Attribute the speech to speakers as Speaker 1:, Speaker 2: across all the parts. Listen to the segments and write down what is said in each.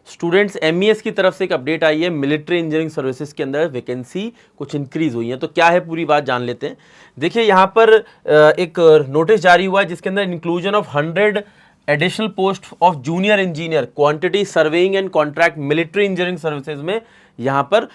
Speaker 1: Students MES की तरफ से एक अपडेट आई है, मिलिट्री इंजीनियरिंग सर्विसेज के अंदर वैकेंसी कुछ इंक्रीज हुई है। तो क्या है पूरी बात जान लेते हैं। देखिए यहाँ पर एक नोटिस जारी हुआ है जिसके अंदर inclusion of 100 additional post of junior engineer quantity surveying and contract military engineering services में यहाँ पर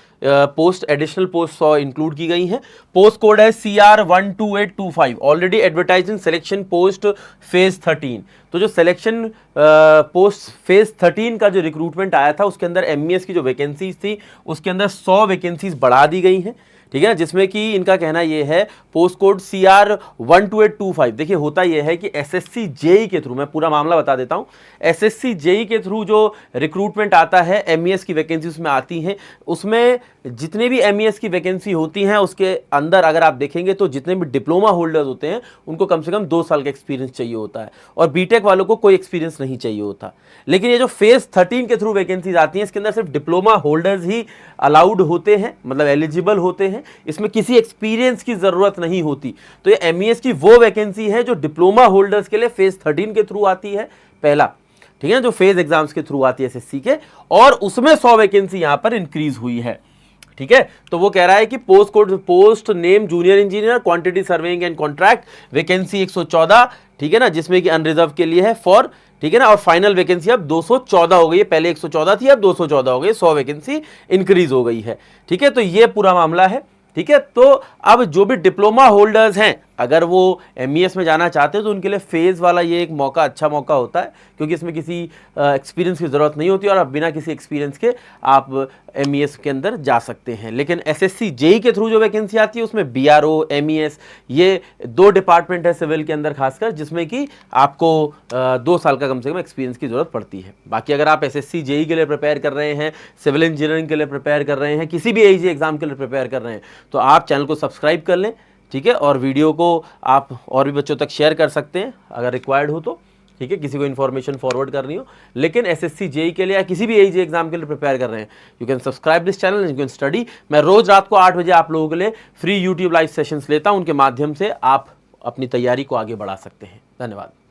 Speaker 1: पोस्ट एडिशनल पोस्ट 100 इंक्लूड की गई हैं। पोस्ट कोड है CR12825, already advertising selection post phase 13। तो जो सिलेक्शन पोस्ट फेज 13 का जो रिक्रूटमेंट आया था उसके अंदर एमईएस की जो वैकेंसीज थी उसके अंदर 100 वैकेंसीज बढ़ा दी गई हैं, ठीक है, जिसमें कि इनका कहना यह है पोस्ट कोड CR12825। देखिए होता यह है कि एसएससी जेई के थ्रू, मैं पूरा मामला बता देता हूं, एसएससी जेई के थ्रू जो रिक्रूटमेंट आता है एमईएस की वैकेंसी उसमें आती हैं, उसमें जितने भी एमईएस की वैकेंसी होती हैं उसके अंदर अगर आप देखेंगे तो जितने भी डिप्लोमा होल्डर्स होते हैं उनको कम से कम 2 साल का एक्सपीरियंस चाहिए होता है और बीटेक वालों को कोई एक्सपीरियंस नहीं चाहिए होता। लेकिन ये जो फेज 13 के थ्रू वैकेंसीज आती हैं इसके अंदर सिर्फ डिप्लोमा होल्डर्स ही अलाउड होते हैं, मतलब एलिजिबल होते हैं, इसमें किसी एक्सपीरियंस की जरूरत नहीं होती। तो ये एमईएस की वो वैकेंसी है जो डिप्लोमा होल्डर्स के लिए फेज 13 के थ्रू आती है पहला, ठीक है, जो फेज एग्जाम्स के थ्रू आती है एसएससी के, और उसमें 100 वैकेंसी यहां पर इंक्रीज हुई है, ठीक है। तो वो कह रहा है कि post name junior engineer quantity surveying and contract vacancy 114, ठीक है ना, जिसमें कि अनरिजर्व के लिए है फॉर, ठीक है ना, और फाइनल वैकेंसी अब 214 हो गई है, पहले 114 थी अब 214 हो गई, 100 वैकेंसी इंक्रीज हो गई है, ठीक है। तो ये पूरा मामला है, ठीक है। तो अब जो भी डिप्लोमा होल्डर्स हैं अगर वो एमईएस में जाना चाहते हैं तो उनके लिए फेज़ वाला ये एक मौका, अच्छा मौका होता है, क्योंकि इसमें किसी एक्सपीरियंस की ज़रूरत नहीं होती और आप बिना किसी एक्सपीरियंस के आप एमईएस के अंदर जा सकते हैं। लेकिन एसएससी जेई के थ्रू जो वैकेंसी आती है उसमें बीआरओ, एमईएस, ये 2 डिपार्टमेंट है सिविल के अंदर खासकर, जिसमें कि आपको 2 साल का कम से कम एक्सपीरियंस की ज़रूरत पड़ती है। बाकी अगर आप एसएससी जेई के लिए प्रिपेयर कर रहे हैं, सिविल इंजीनियरिंग के लिए प्रिपेयर कर रहे हैं, किसी भी एजी एग्जाम के लिए प्रिपेयर कर रहे हैं, तो आप चैनल को सब्सक्राइब कर लें, ठीक है, और वीडियो को आप और भी बच्चों तक शेयर कर सकते हैं अगर रिक्वायर्ड हो तो, ठीक है, किसी को इन्फॉर्मेशन फॉरवर्ड करनी हो। लेकिन एसएससी जेई के लिए या किसी भी एजी एग्जाम के लिए प्रिपेयर कर रहे हैं, you can subscribe this channel, you can study. मैं रोज रात को 8 बजे आप लोगों के लिए फ्री यूट्यूब लाइव सेशंस लेता हूं, उनके माध्यम से आप अपनी तैयारी को आगे बढ़ा सकते हैं। धन्यवाद।